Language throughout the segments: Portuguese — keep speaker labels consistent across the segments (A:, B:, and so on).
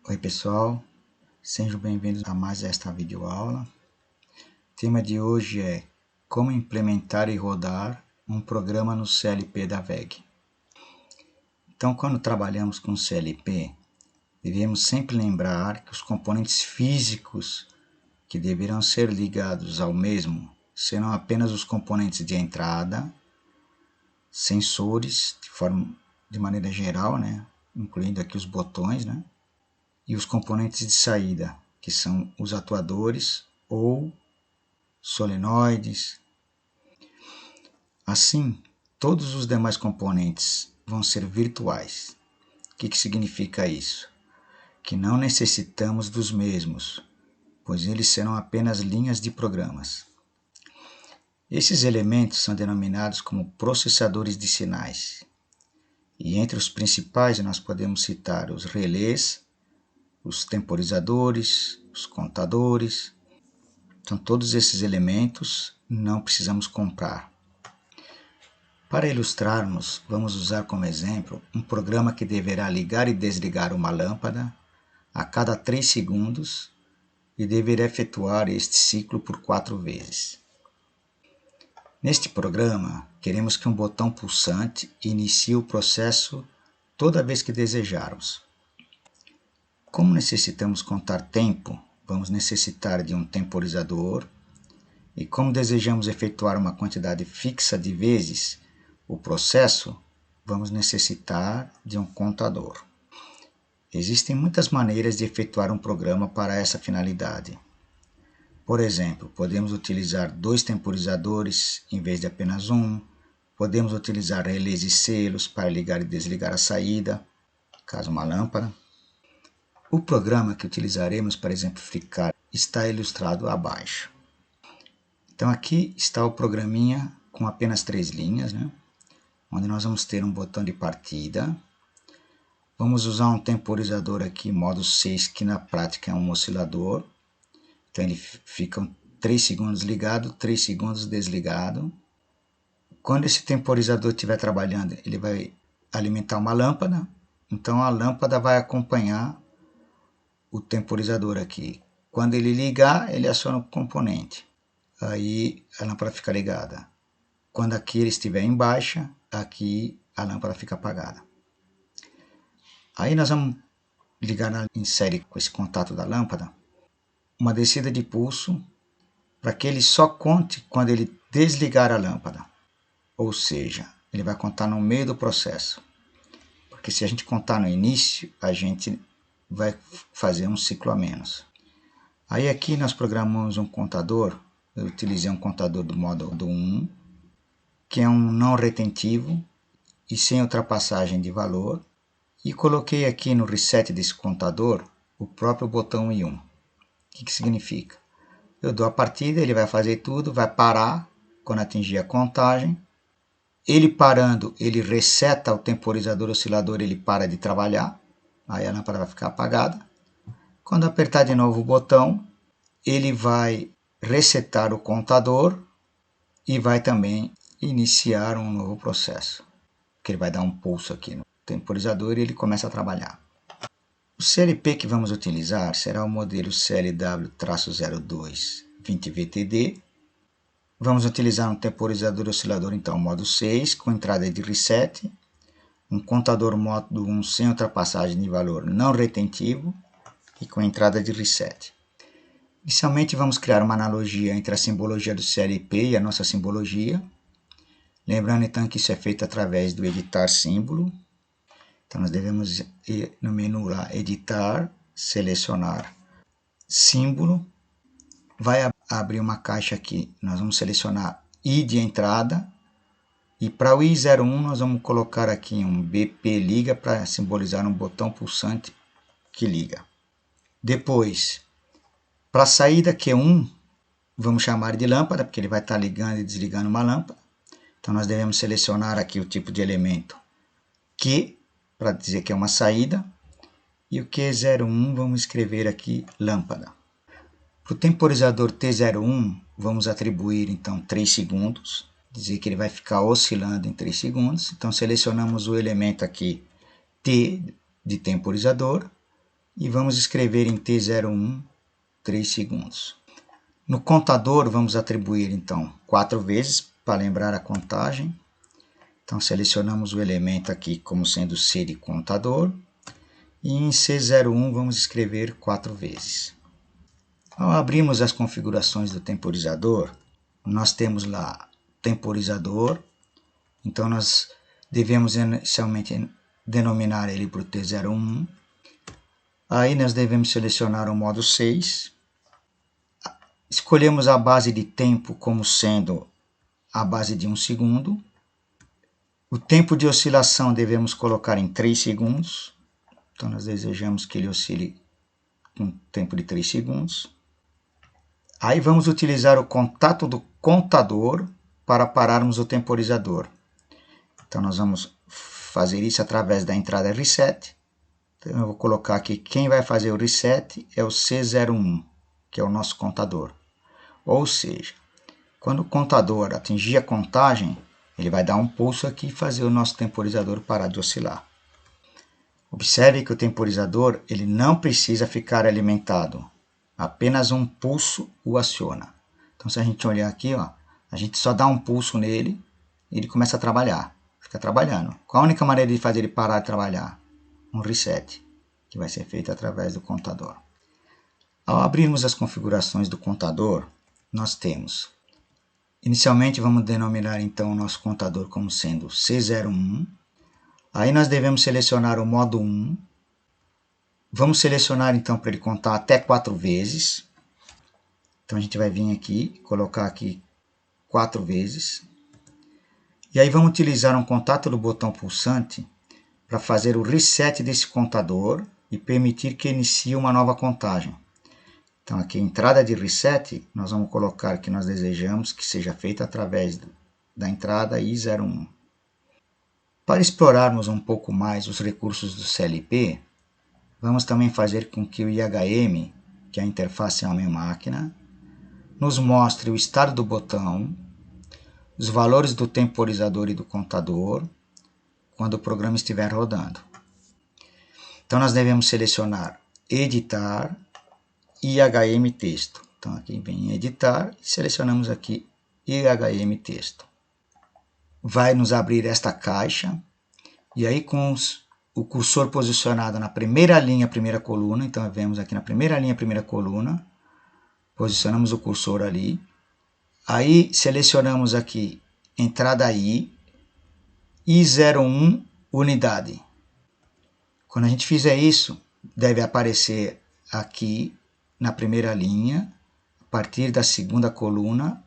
A: Oi pessoal, sejam bem-vindos a mais esta videoaula. O tema de hoje é como implementar e rodar um programa no CLP da WEG. Então, quando trabalhamos com CLP, devemos sempre lembrar que os componentes físicos que deverão ser ligados ao mesmo serão apenas os componentes de entrada, sensores de maneira geral, incluindo aqui os botões, e os componentes de saída, que são os atuadores ou solenoides. Assim, todos os demais componentes vão ser virtuais. O que significa isso? Que não necessitamos dos mesmos, pois eles serão apenas linhas de programas. Esses elementos são denominados como processadores de sinais. E entre os principais nós podemos citar os relés, os temporizadores, os contadores. Então, todos esses elementos não precisamos comprar. Para ilustrarmos, vamos usar como exemplo um programa que deverá ligar e desligar uma lâmpada a cada 3 segundos e deverá efetuar este ciclo por 4 vezes. Neste programa, queremos que um botão pulsante inicie o processo toda vez que desejarmos. Como necessitamos contar tempo, vamos necessitar de um temporizador, e como desejamos efetuar uma quantidade fixa de vezes o processo, vamos necessitar de um contador. Existem muitas maneiras de efetuar um programa para essa finalidade. Por exemplo, podemos utilizar 2 temporizadores em vez de apenas um, podemos utilizar relés e selos para ligar e desligar a saída, caso uma lâmpada. O programa que utilizaremos para exemplificar está ilustrado abaixo. Então aqui está o programinha com apenas 3 linhas, onde nós vamos ter um botão de partida. Vamos usar um temporizador aqui, modo 6, que na prática é um oscilador. Então ele fica 3 segundos ligado, 3 segundos desligado. Quando esse temporizador estiver trabalhando, ele vai alimentar uma lâmpada. Então a lâmpada vai acompanhar o temporizador aqui. Quando ele ligar, ele aciona o componente. Aí a lâmpada fica ligada. Quando aqui ele estiver em baixa, aqui a lâmpada fica apagada. Aí nós vamos ligar em série com esse contato da lâmpada uma descida de pulso para que ele só conte quando ele desligar a lâmpada. Ou seja, ele vai contar no meio do processo. Porque se a gente contar no início, a gente vai fazer um ciclo a menos. Aí aqui nós programamos um contador. Eu utilizei um contador do modo 1, que é um não retentivo e sem ultrapassagem de valor. E coloquei aqui no reset desse contador o próprio botão I1. O que significa? Eu dou a partida, ele vai fazer tudo, vai parar quando atingir a contagem. Ele parando, ele reseta o temporizador oscilador, ele para de trabalhar. Aí a lâmpada vai ficar apagada. Quando apertar de novo o botão, ele vai resetar o contador e vai também iniciar um novo processo. Que ele vai dar um pulso aqui no temporizador e ele começa a trabalhar. O CLP que vamos utilizar será o modelo CLW-02 20VTD. Vamos utilizar um temporizador oscilador, então, modo 6, com entrada de reset, um contador modo 1 sem ultrapassagem de valor não retentivo e com entrada de reset. Inicialmente vamos criar uma analogia entre a simbologia do CLP e a nossa simbologia. Lembrando então que isso é feito através do editar símbolo. Então nós devemos ir no menu lá, editar, selecionar símbolo. Vai abrir uma caixa aqui, nós vamos selecionar I de entrada. E para o I01 nós vamos colocar aqui um BP liga para simbolizar um botão pulsante que liga. Depois, para a saída Q1, vamos chamar de lâmpada, porque ele vai estar ligando e desligando uma lâmpada. Então nós devemos selecionar aqui o tipo de elemento Q, para dizer que é uma saída. E o Q01 vamos escrever aqui lâmpada. Para o temporizador T01, vamos atribuir então 3 segundos. dizer que ele vai ficar oscilando em 3 segundos. Então selecionamos o elemento aqui T de temporizador e vamos escrever em T01 3 segundos. No contador vamos atribuir então 4 vezes para lembrar a contagem. Então selecionamos o elemento aqui como sendo C de contador e em C01 vamos escrever 4 vezes. Ao abrirmos as configurações do temporizador, nós temos lá temporizador, então nós devemos inicialmente denominar ele para o T01. Aí nós devemos selecionar o modo 6. Escolhemos a base de tempo como sendo a base de 1 segundo. O tempo de oscilação devemos colocar em 3 segundos. Então nós desejamos que ele oscile com um tempo de 3 segundos. Aí vamos utilizar o contato do contador para pararmos o temporizador. Então nós vamos fazer isso através da entrada reset. Então eu vou colocar aqui, quem vai fazer o reset é o C01, que é o nosso contador. Ou seja, quando o contador atingir a contagem, ele vai dar um pulso aqui e fazer o nosso temporizador parar de oscilar. Observe que o temporizador ele não precisa ficar alimentado. Apenas um pulso o aciona. Então se a gente olhar aqui, ó, a gente só dá um pulso nele e ele começa a trabalhar. Fica trabalhando. Qual a única maneira de fazer ele parar de trabalhar? Um reset, que vai ser feito através do contador. Ao abrirmos as configurações do contador, nós temos, inicialmente vamos denominar então o nosso contador como sendo C01. Aí nós devemos selecionar o modo 1. Vamos selecionar então para ele contar até 4 vezes. Então a gente vai vir aqui, colocar aqui 4 vezes. E aí vamos utilizar um contato do botão pulsante para fazer o reset desse contador e permitir que inicie uma nova contagem. Então aqui entrada de reset, nós vamos colocar que nós desejamos que seja feita através da entrada I01. Para explorarmos um pouco mais os recursos do CLP, vamos também fazer com que o IHM, que é a interface homem-máquina, nos mostre o estado do botão, os valores do temporizador e do contador, quando o programa estiver rodando. Então nós devemos selecionar editar IHM texto. Então aqui vem editar e selecionamos aqui IHM texto. Vai nos abrir esta caixa e aí com o cursor posicionado na primeira linha, primeira coluna, então vemos aqui na primeira linha, primeira coluna, posicionamos o cursor ali, aí selecionamos aqui entrada I01 unidade. Quando a gente fizer isso, deve aparecer aqui na primeira linha, a partir da segunda coluna,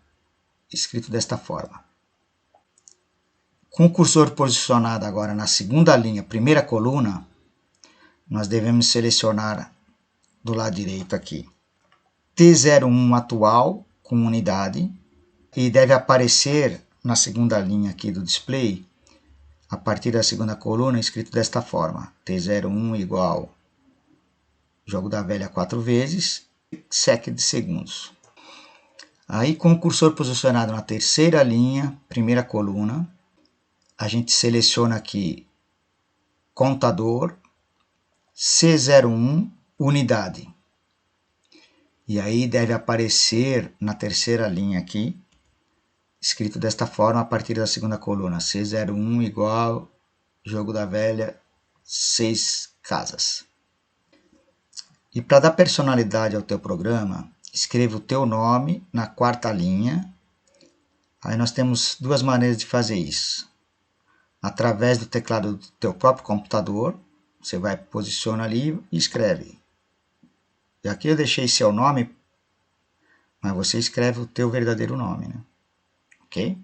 A: escrito desta forma. Com o cursor posicionado agora na segunda linha, primeira coluna, nós devemos selecionar do lado direito aqui T01 atual com unidade e deve aparecer na segunda linha aqui do display, a partir da segunda coluna, escrito desta forma, T01 igual jogo da velha 4 vezes, sec de segundos. Aí com o cursor posicionado na terceira linha, primeira coluna, a gente seleciona aqui contador C01 unidade. E aí deve aparecer na terceira linha aqui, escrito desta forma a partir da segunda coluna, C01 igual jogo da velha 6 casas. E para dar personalidade ao teu programa, escreva o teu nome na quarta linha. Aí nós temos duas maneiras de fazer isso. Através do teclado do teu próprio computador, você vai, posiciona ali e escreve. E aqui eu deixei seu nome, mas você escreve o teu verdadeiro nome, né? Ok?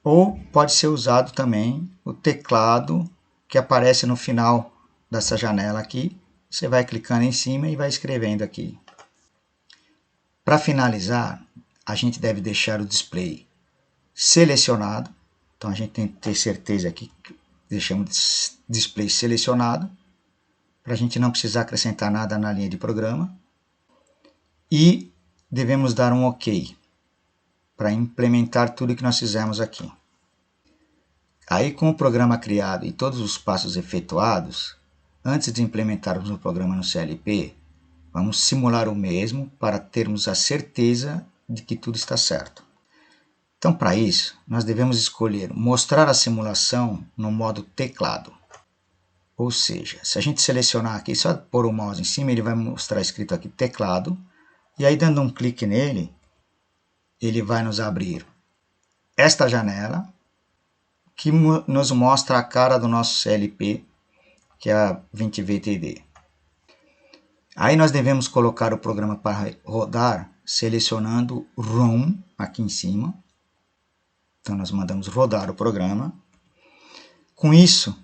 A: Ou pode ser usado também o teclado que aparece no final dessa janela aqui. Você vai clicando em cima e vai escrevendo aqui. Para finalizar, a gente deve deixar o display selecionado. Então a gente tem que ter certeza aqui que deixamos o display selecionado, para a gente não precisar acrescentar nada na linha de programa. E devemos dar um OK. para implementar tudo que nós fizemos aqui. Aí, com o programa criado e todos os passos efetuados, antes de implementarmos o programa no CLP, vamos simular o mesmo para termos a certeza de que tudo está certo. Então, para isso, nós devemos escolher mostrar a simulação no modo teclado. Ou seja, se a gente selecionar aqui, só pôr o mouse em cima, ele vai mostrar escrito aqui teclado. E aí, dando um clique nele, ele vai nos abrir esta janela, que nos mostra a cara do nosso CLP, que é a 20VTD. Aí nós devemos colocar o programa para rodar, selecionando Run aqui em cima. Então nós mandamos rodar o programa. Com isso,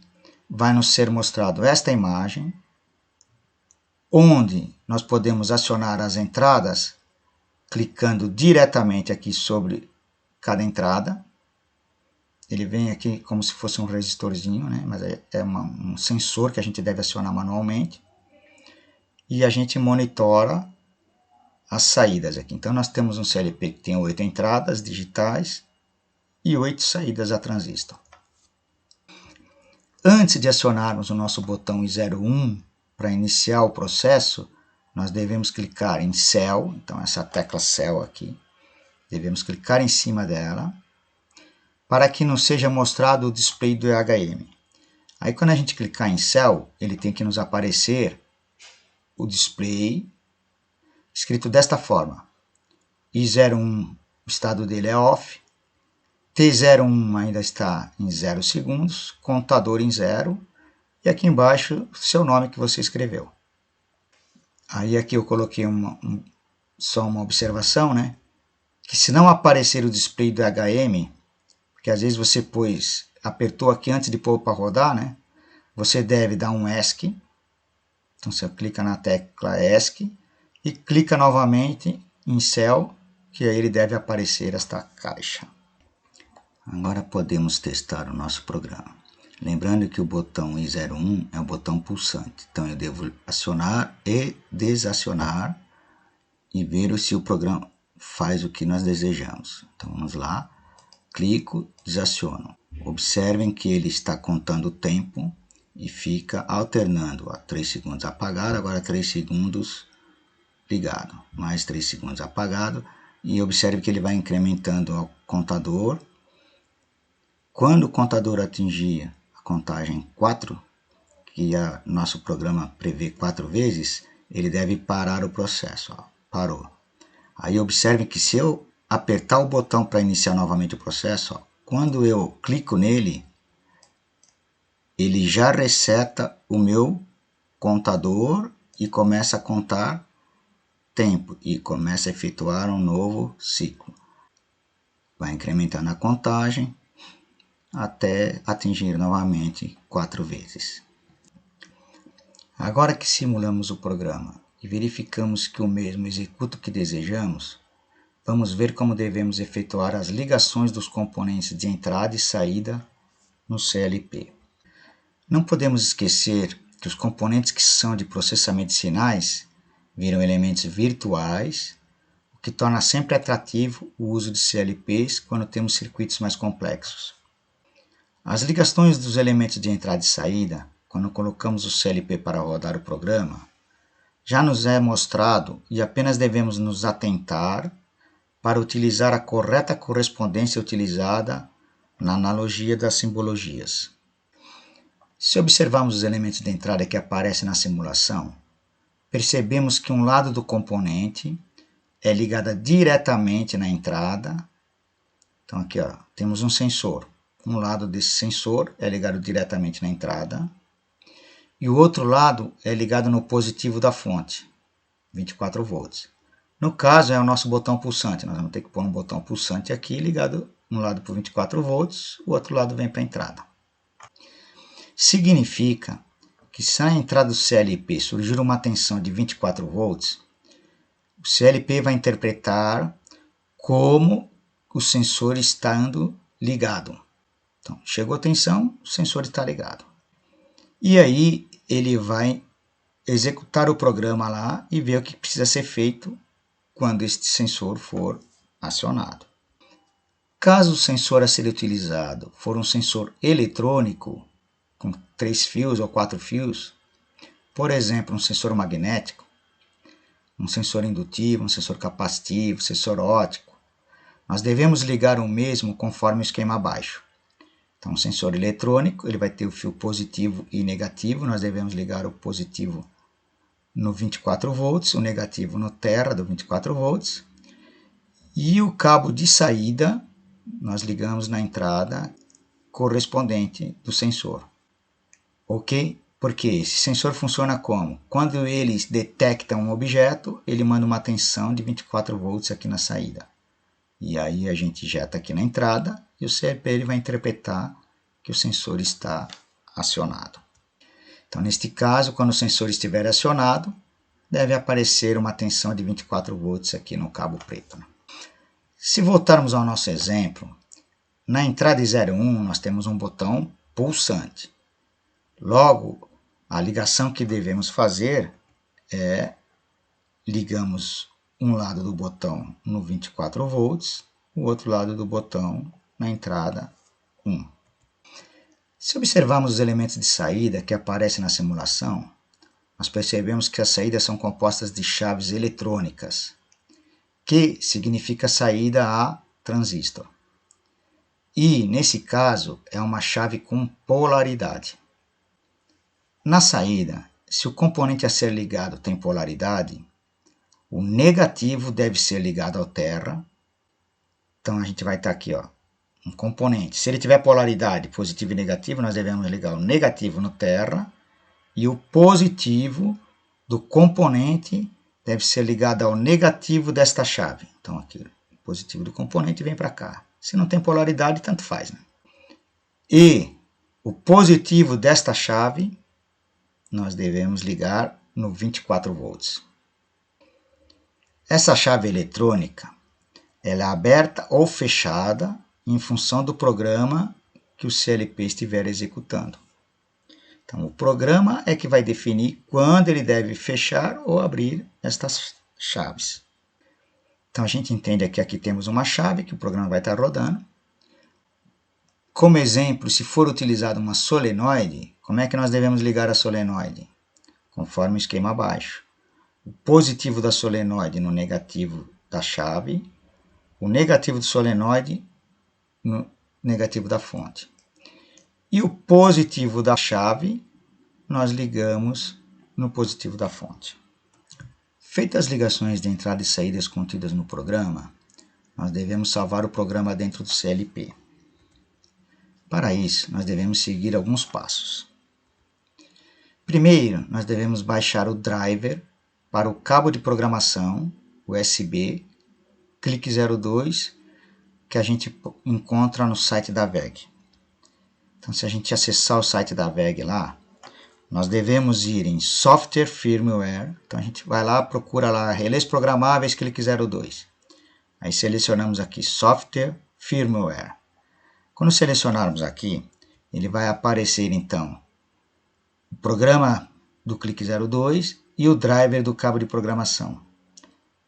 A: vai nos ser mostrado esta imagem, onde nós podemos acionar as entradas, clicando diretamente aqui sobre cada entrada. Ele vem aqui como se fosse um resistorzinho, né? Mas é um sensor que a gente deve acionar manualmente. E a gente monitora as saídas aqui. Então nós temos um CLP que tem 8 entradas digitais e 8 saídas a transistor. Antes de acionarmos o nosso botão I01 para iniciar o processo, nós devemos clicar em Cell, então essa tecla Cell aqui, devemos clicar em cima dela, para que nos seja mostrado o display do EHM. Aí quando a gente clicar em Cell, ele tem que nos aparecer o display escrito desta forma: I01, o estado dele é off, T01 ainda está em 0 segundos, contador em 0, e aqui embaixo o seu nome que você escreveu. Aí aqui eu coloquei só uma observação, né? Que se não aparecer o display do HM, porque às vezes você apertou aqui antes de pôr para rodar, né? Você deve dar um ESC. Então você clica na tecla ESC e clica novamente em Cell, que aí ele deve aparecer esta caixa. Agora podemos testar o nosso programa. Lembrando que o botão I01 é um botão pulsante. Então eu devo acionar e desacionar e ver se o programa faz o que nós desejamos. Então vamos lá. Clico, desaciono. Observem que ele está contando o tempo e fica alternando. 3 segundos apagado, agora 3 segundos ligado. Mais 3 segundos apagado. E observe que ele vai incrementando o contador. Quando o contador atingir a contagem 4, que nosso programa prevê 4 vezes, ele deve parar o processo. Parou. Aí observe que se eu apertar o botão para iniciar novamente o processo, quando eu clico nele, ele já reseta o meu contador e começa a contar tempo e começa a efetuar um novo ciclo. Vai incrementando a contagem até atingir novamente 4 vezes. Agora que simulamos o programa e verificamos que o mesmo executa o que desejamos, vamos ver como devemos efetuar as ligações dos componentes de entrada e saída no CLP. Não podemos esquecer que os componentes que são de processamento de sinais viram elementos virtuais, o que torna sempre atrativo o uso de CLPs quando temos circuitos mais complexos. As ligações dos elementos de entrada e saída, quando colocamos o CLP para rodar o programa, já nos é mostrado e apenas devemos nos atentar para utilizar a correta correspondência utilizada na analogia das simbologias. Se observarmos os elementos de entrada que aparecem na simulação, percebemos que um lado do componente é ligado diretamente na entrada. Então aqui temos um sensor. Um lado desse sensor é ligado diretamente na entrada e o outro lado é ligado no positivo da fonte, 24 volts. No caso, é o nosso botão pulsante. Nós vamos ter que pôr um botão pulsante aqui ligado um lado por 24 volts, o outro lado vem para a entrada. Significa que se na entrada do CLP surgir uma tensão de 24 volts, o CLP vai interpretar como o sensor está ligado. Então, chegou a tensão, o sensor está ligado. E aí ele vai executar o programa lá e ver o que precisa ser feito quando este sensor for acionado. Caso o sensor a ser utilizado for um sensor eletrônico, com 3 fios ou 4 fios, por exemplo, um sensor magnético, um sensor indutivo, um sensor capacitivo, sensor óptico, nós devemos ligar o mesmo conforme o esquema abaixo. Então, o sensor eletrônico, ele vai ter o fio positivo e negativo, nós devemos ligar o positivo no 24 volts, o negativo no terra do 24 volts, e o cabo de saída nós ligamos na entrada correspondente do sensor. Ok? Porque esse sensor funciona como? Quando ele detecta um objeto, ele manda uma tensão de 24 volts aqui na saída. E aí a gente injeta aqui na entrada e o CLP ele vai interpretar que o sensor está acionado. Então, neste caso, quando o sensor estiver acionado, deve aparecer uma tensão de 24 volts aqui no cabo preto. Se voltarmos ao nosso exemplo, na entrada 01 nós temos um botão pulsante. Logo, a ligação que devemos fazer é ligamos um lado do botão no 24 volts, o outro lado do botão na entrada 1. Se observarmos os elementos de saída que aparecem na simulação, nós percebemos que as saídas são compostas de chaves eletrônicas, que significa saída a transistor. E, nesse caso, é uma chave com polaridade. Na saída, se o componente a ser ligado tem polaridade, o negativo deve ser ligado ao terra. Então, a gente vai estar aqui, ó, um componente. Se ele tiver polaridade positivo e negativo, nós devemos ligar o negativo no terra e o positivo do componente deve ser ligado ao negativo desta chave. Então, aqui, o positivo do componente vem para cá. Se não tem polaridade, tanto faz, né? E o positivo desta chave nós devemos ligar no 24 volts. Essa chave eletrônica ela é aberta ou fechada em função do programa que o CLP estiver executando. Então, o programa é que vai definir quando ele deve fechar ou abrir estas chaves. Então, a gente entende que aqui temos uma chave que o programa vai estar rodando. Como exemplo, se for utilizada uma solenoide, como é que nós devemos ligar a solenoide? Conforme o esquema abaixo. O positivo da solenoide no negativo da chave, o negativo do solenoide no negativo da fonte. E o positivo da chave, nós ligamos no positivo da fonte. Feitas as ligações de entrada e saídas contidas no programa, nós devemos salvar o programa dentro do CLP. Para isso, nós devemos seguir alguns passos. Primeiro, nós devemos baixar o driver para o cabo de programação, USB, clique 02, que a gente encontra no site da VEG. Então, se a gente acessar o site da VEG lá, nós devemos ir em Software Firmware. Então, a gente vai lá, procura lá relés programáveis, clique 02. Aí selecionamos aqui Software Firmware. Quando selecionarmos aqui, ele vai aparecer então o programa do clique 02 e o driver do cabo de programação.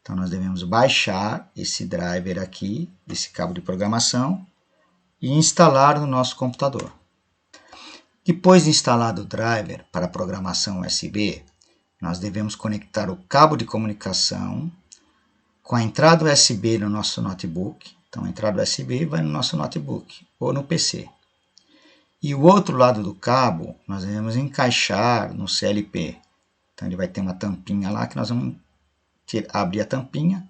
A: Então, nós devemos baixar esse driver aqui, esse cabo de programação, e instalar no nosso computador. Depois de instalado o driver para a programação USB, nós devemos conectar o cabo de comunicação com a entrada USB no nosso notebook. Então, a entrada USB vai no nosso notebook ou no PC. E o outro lado do cabo, nós devemos encaixar no CLP. Então, ele vai ter uma tampinha lá que nós vamos abrir a tampinha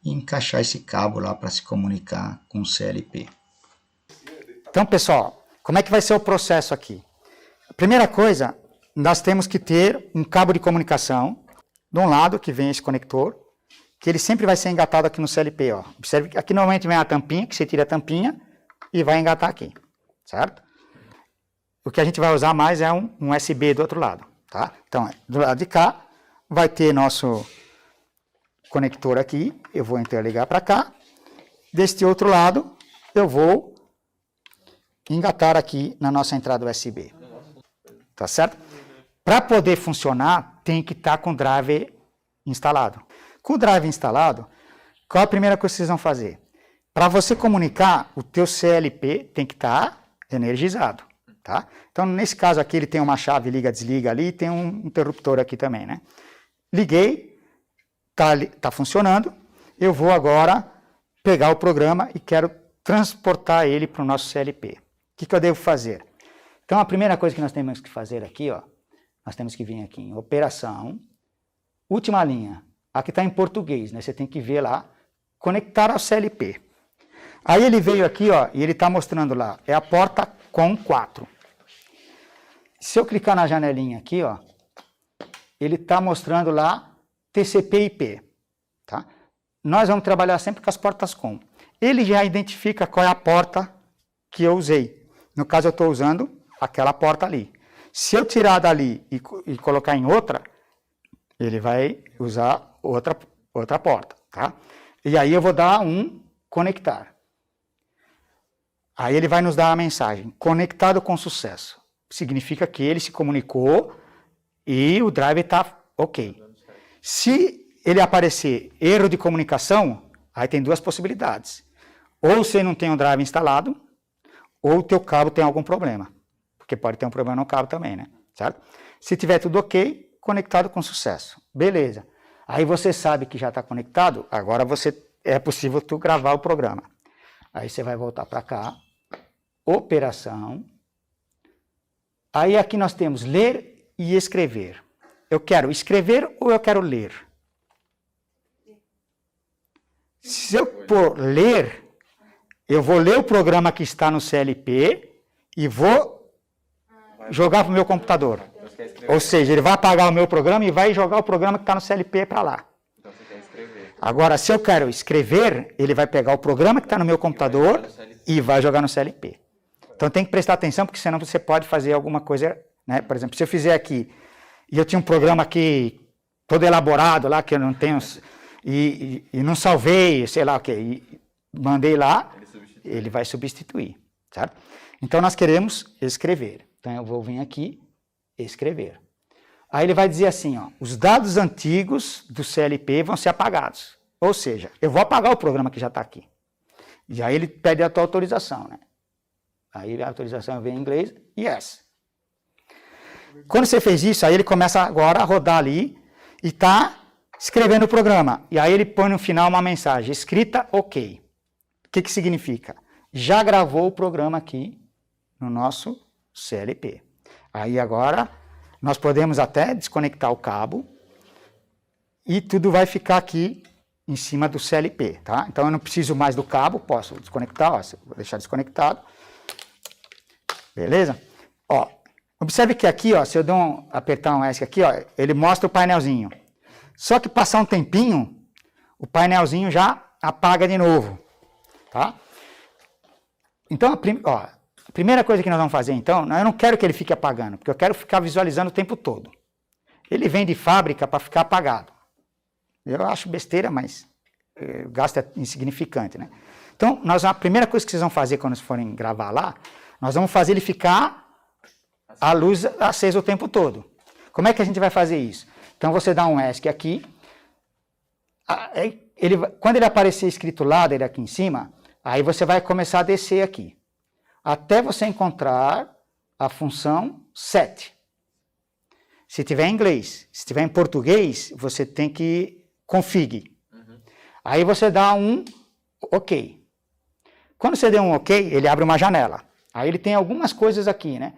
A: e encaixar esse cabo lá para se comunicar com o CLP.
B: Então, pessoal, como é que vai ser o processo aqui? A primeira coisa, nós temos que ter um cabo de comunicação, de um lado que vem esse conector, que ele sempre vai ser engatado aqui no CLP. Ó. Observe que aqui normalmente vem a tampinha, que você tira a tampinha e vai engatar aqui, certo? O que a gente vai usar mais é um USB do outro lado, tá? Então, do lado de cá, vai ter nosso conector aqui, eu vou interligar para cá. Deste outro lado, eu vou engatar aqui na nossa entrada USB. Tá certo? Para poder funcionar, tem que estar com o driver instalado. Com o driver instalado, qual a primeira coisa que vocês vão fazer? Para você comunicar, o teu CLP tem que estar energizado, tá? Então, nesse caso aqui, ele tem uma chave liga-desliga ali e tem um interruptor aqui também, né? Liguei, tá funcionando, eu vou agora pegar o programa e quero transportar ele para o nosso CLP. O que eu devo fazer? Então, a primeira coisa que nós temos que fazer aqui, ó, nós temos que vir aqui em operação, última linha, aqui está em português, né? Você tem que ver lá, conectar ao CLP. Aí ele veio aqui, ó, e ele está mostrando lá, é a porta COM 4. Se eu clicar na janelinha aqui, ó, ele está mostrando lá TCP/IP, tá? Nós vamos trabalhar sempre com as portas COM. Ele já identifica qual é a porta que eu usei. No caso, eu estou usando aquela porta ali. Se eu tirar dali e colocar em outra, ele vai usar outra porta, tá? E aí eu vou dar um conectar. Aí ele vai nos dar a mensagem, conectado com sucesso. Significa que ele se comunicou e o drive está ok. Se ele aparecer erro de comunicação, aí tem duas possibilidades. Ou você não tem o drive instalado, ou o teu cabo tem algum problema. Porque pode ter um problema no cabo também, né? Certo? Se tiver tudo ok, conectado com sucesso. Beleza. Aí você sabe que já está conectado, agora é possível tu gravar o programa. Aí você vai voltar para cá. Operação. Aí aqui nós temos ler e escrever. Eu quero escrever ou eu quero ler? Se eu pôr ler, eu vou ler o programa que está no CLP e vou jogar para o meu computador. Ou seja, ele vai apagar o meu programa e vai jogar o programa que está no CLP para lá.
C: Então você quer escrever.
B: Agora, se eu quero escrever, ele vai pegar o programa que está no meu computador e vai jogar no CLP. Então tem que prestar atenção, porque senão você pode fazer alguma coisa, né? Por exemplo, se eu fizer aqui, e eu tinha um programa aqui todo elaborado lá, que eu não tenho, e não salvei, sei lá o quê, e mandei lá, ele vai substituir, certo? Então nós queremos escrever. Então eu vou vir aqui, escrever. Aí ele vai dizer assim, ó, os dados antigos do CLP vão ser apagados. Ou seja, eu vou apagar o programa que já está aqui. E aí ele pede a tua autorização, né? Aí a autorização vem em inglês, yes. Quando você fez isso, aí ele começa agora a rodar ali e está escrevendo o programa. E aí ele põe no final uma mensagem, escrita ok. O que significa? Já gravou o programa aqui no nosso CLP. Aí agora nós podemos até desconectar o cabo e tudo vai ficar aqui em cima do CLP, tá? Então eu não preciso mais do cabo, posso desconectar, ó, vou deixar desconectado. Beleza? Ó, observe que aqui, ó, se eu apertar um ESC aqui, ó, ele mostra o painelzinho. Só que passar um tempinho, o painelzinho já apaga de novo, tá? Então, a primeira coisa que nós vamos fazer, então, eu não quero que ele fique apagando, porque eu quero ficar visualizando o tempo todo. Ele vem de fábrica para ficar apagado. Eu acho besteira, mas o gasto é insignificante, né? Então, a primeira coisa que vocês vão fazer quando vocês forem gravar lá, nós vamos fazer ele ficar a luz acesa o tempo todo. Como é que a gente vai fazer isso? Então, você dá um ESC aqui. Quando ele aparecer escrito ladder aqui em cima, aí você vai começar a descer aqui. Até você encontrar a função set. Se tiver em inglês. Se tiver em português, você tem que config. Aí você dá um OK. Quando você der um OK, ele abre uma janela. Aí ele tem algumas coisas aqui, né?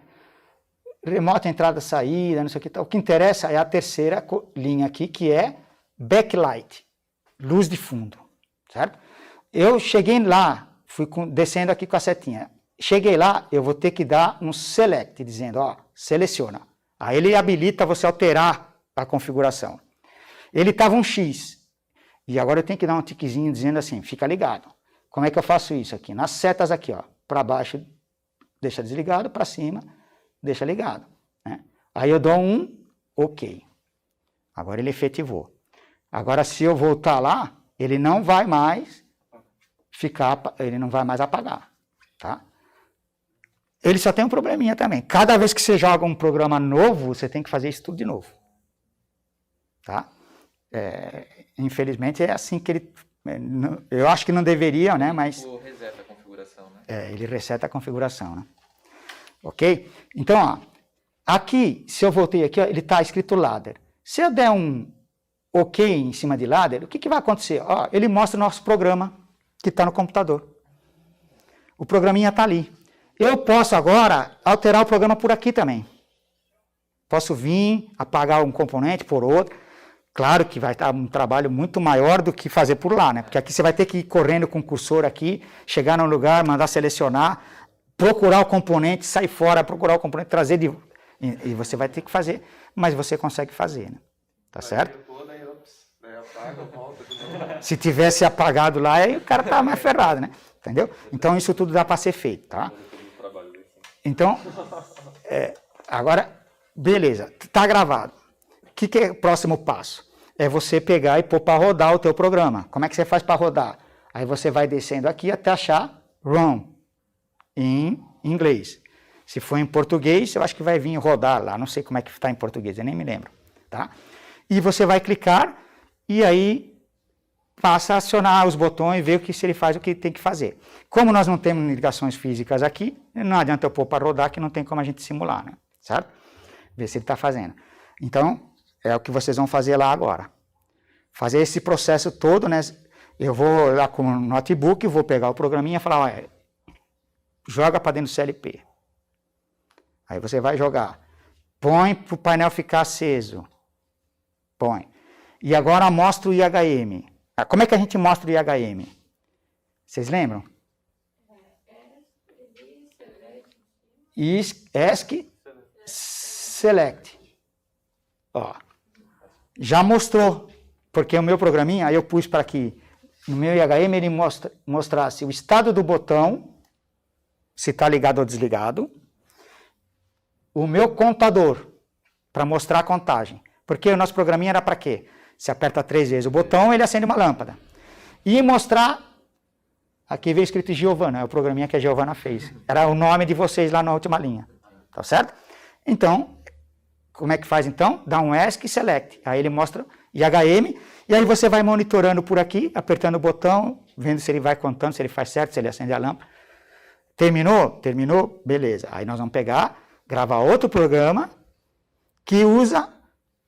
B: Remota, entrada, saída, não sei o que. O que interessa é a terceira linha aqui, que é backlight, luz de fundo, certo? Eu cheguei lá, fui descendo aqui com a setinha. Cheguei lá, eu vou ter que dar um select, dizendo, ó, seleciona. Aí ele habilita você alterar a configuração. Ele estava um X, e agora eu tenho que dar um tiquezinho dizendo assim, fica ligado. Como é que eu faço isso aqui? Nas setas aqui, ó, para baixo, deixa desligado, para cima, deixa ligado, né? Aí eu dou um OK. Agora ele efetivou. Agora, se eu voltar lá, ele não vai mais ele não vai mais apagar, tá? Ele só tem um probleminha também. Cada vez que você joga um programa novo, você tem que fazer isso tudo de novo, tá? Infelizmente é assim que ele Eu acho que não deveria, né? Mas
C: Ele reseta a configuração, né?
B: ele reseta a configuração, né? Ok? Então, ó, aqui, se eu voltei aqui, ó, ele está escrito ladder. Se eu der um OK em cima de ladder, o que vai acontecer? Ó, ele mostra o nosso programa que está no computador. O programinha está ali. Eu posso agora alterar o programa por aqui também. Posso vir, apagar um componente por outro. Claro que vai estar um trabalho muito maior do que fazer por lá, né? Porque aqui você vai ter que ir correndo com o cursor aqui, chegar no lugar, mandar selecionar, procurar o componente, sair fora, procurar o componente, trazer de... E você vai ter que fazer, mas você consegue fazer, né? Tá certo? Se tivesse apagado lá, aí o cara tá mais ferrado, né? Entendeu? Então isso tudo dá para ser feito, tá? Então, agora, beleza, tá gravado. O que é o próximo passo? É você pegar e pôr para rodar o teu programa. Como é que você faz para rodar? Aí você vai descendo aqui até achar run em inglês. Se for em português, eu acho que vai vir rodar lá. Não sei como é que está em português, eu nem me lembro. Tá? E você vai clicar e aí passa a acionar os botões e ver se ele faz o que tem que fazer. Como nós não temos ligações físicas aqui, não adianta eu pôr para rodar, que não tem como a gente simular, né? Certo? Ver se ele está fazendo. Então, é o que vocês vão fazer lá agora. Fazer esse processo todo, né? Eu vou lá com o notebook, vou pegar o programinha e falar, olha, joga para dentro do CLP. Aí você vai jogar. Põe para o painel ficar aceso. Põe. E agora mostra o IHM. Como é que a gente mostra o IHM? Vocês lembram? ESC Select. Ó. Já mostrou, porque o meu programinha, aí eu pus para que no meu IHM ele mostrasse o estado do botão, se está ligado ou desligado, o meu contador, para mostrar a contagem. Porque o nosso programinha era para quê? Você aperta 3 vezes o botão, ele acende uma lâmpada. E mostrar, aqui veio escrito Giovana, é o programinha que a Giovana fez. Era o nome de vocês lá na última linha. Tá certo? Então, como é que faz então? Dá um ESC Select. Aí ele mostra IHM, e aí você vai monitorando por aqui, apertando o botão, vendo se ele vai contando, se ele faz certo, se ele acende a lâmpada. Terminou? Terminou? Beleza. Aí nós vamos pegar, gravar outro programa, que usa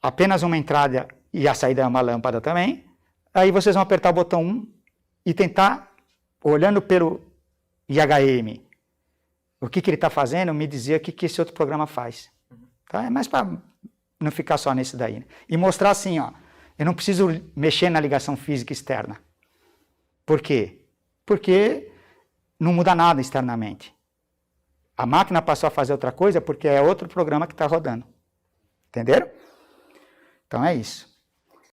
B: apenas uma entrada e a saída é uma lâmpada também. Aí vocês vão apertar o botão 1 e tentar, olhando pelo IHM, o que ele está fazendo, me dizer o que esse outro programa faz. Tá? É mais para não ficar só nesse daí. Né? E mostrar assim, ó, eu não preciso mexer na ligação física externa. Por quê? Porque não muda nada externamente. A máquina passou a fazer outra coisa porque é outro programa que está rodando. Entenderam? Então é isso.